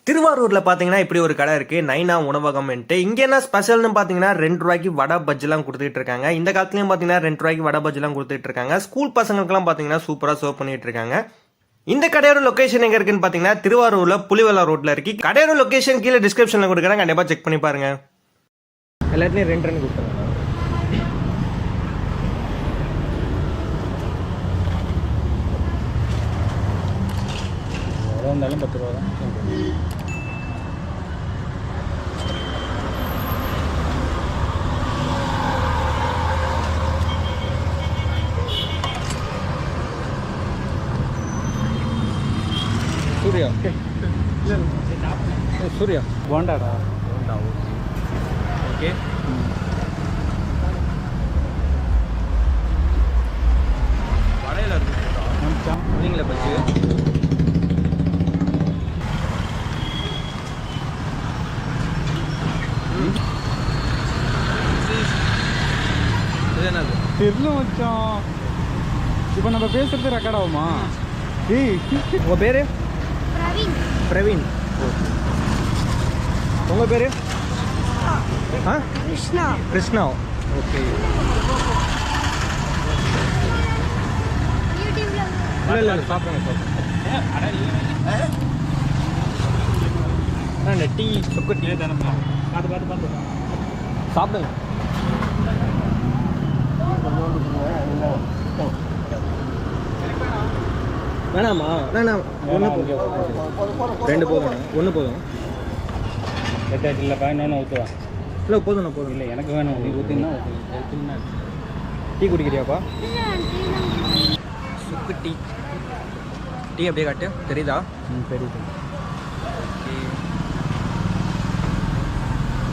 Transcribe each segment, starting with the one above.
திருவாரூர்ல பாத்தீங்கன்னா இப்படி ஒரு கடை இருக்கு, நைனா உணவகம்ன்ட்டு. இங்க என்ன ஸ்பெஷல்னு பாத்தீங்கன்னா 2 ரூபாய்க்கு வடை பஜ்ஜிலாம் கொடுத்துட்டு இருக்காங்க. இந்த காலத்துலயும் பாத்தீங்கன்னா 2 ரூபாய்க்கு வடை பஜ்ஜிலாம் கொடுத்துட்டு இருக்காங்க. ஸ்கூல் பசங்களுக்குலாம் பாத்தீங்கன்னா சூப்பரா சர்வ் பண்ணிட்டு இருக்காங்க. இந்த கடையோட லொகேஷன் எங்க இருக்குன்னு பாத்தீங்கன்னா திருவாரூர்ல புலிவலா ரோட்ல இருக்கு. கடையோட லொகேஷன் கீழே டிஸ்கிரிப்ஷன்ல கொடுக்குறேன், கண்டிப்பா செக் பண்ணி பாருங்க. எல்லாத்துலயும் 2 கொடுத்துருங்க. இருந்தாலும் 10 ரூபா தான். சூர்யா சூர்யா போண்டாடா போண்டா. ஓகே, வடையில இருக்கு நீங்களே பஜ்ஜி. தெரியல மச்சான், இப்போ நம்ம பேசுறது ரெக்கார்ட் ஆகுமா? உங்க பேரு? பிரவீன். உங்க பேரு? கிருஷ்ணா. கிருஷ்ணா, ஓகே. இல்லை சாப்பிடுங்க டீ சுக்கு டீ தானே. பார்த்து சாப்பிடுங்க. வேணாமா? வேணாம், ஒன்று போதும். 2 போதும், 1 போதும். இல்லைப்பா, இன்னொன்று ஊற்றுவா. இல்லை போதும் போதும். இல்லை எனக்கு வேணும், நீ ஊற்றினா டீ குடிக்கிறியாப்பா? சுக்கு டீ. டீ அப்படியே காட்டு, தெரியுதா? தெரியுது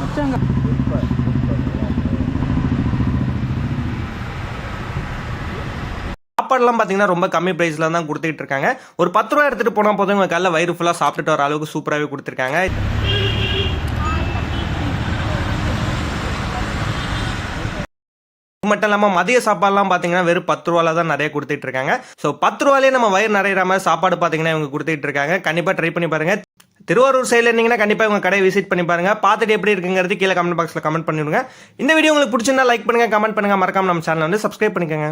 மச்சாங்க. சாப்பாடுலாம் பார்த்தீங்கன்னா ரொம்ப கம்மி ப்ரைஸில் தான் கொடுத்துட்டு இருக்காங்க. ஒரு 10 ரூபா எடுத்துகிட்டு போனால் போதும் உங்கள் காலைல வயிறு ஃபுல்லாக சாப்பிட்டுட்டு வர அளவுக்கு சூப்பராகவே கொடுத்துருக்காங்க. மட்டும் இல்லாமல் மதிய சாப்பாடுலாம் பார்த்தீங்கன்னா வெறும் 10 ரூபால தான் நிறைய கொடுத்துட்டு இருக்காங்க. ஸோ 10 ரூபாலே நம்ம வயிறு நிறையிற மாதிரி சாப்பாடு பார்த்தீங்கன்னா இவங்க கொடுத்துட்டு இருக்காங்க. கண்டிப்பாக ட்ரை பண்ணி பாருங்க. திருவாரூர் சைடில் இருந்தீங்கன்னா கண்டிப்பாக உங்கள் கடையை விசிட் பண்ணி பாருங்க. பார்த்துட்டு எப்படி இருக்குங்கிறது கீழே கமெண்ட் பாக்ஸில் கமெண்ட் பண்ணிவிடுங்க. இந்த வீடியோ உங்களுக்கு பிடிச்சிருந்தா லைக் பண்ணுங்க, கமெண்ட் பண்ணுங்க, மறக்காம நம்ம சேனலை வந்து சப்ஸ்கிரைப் பண்ணிக்கோங்க.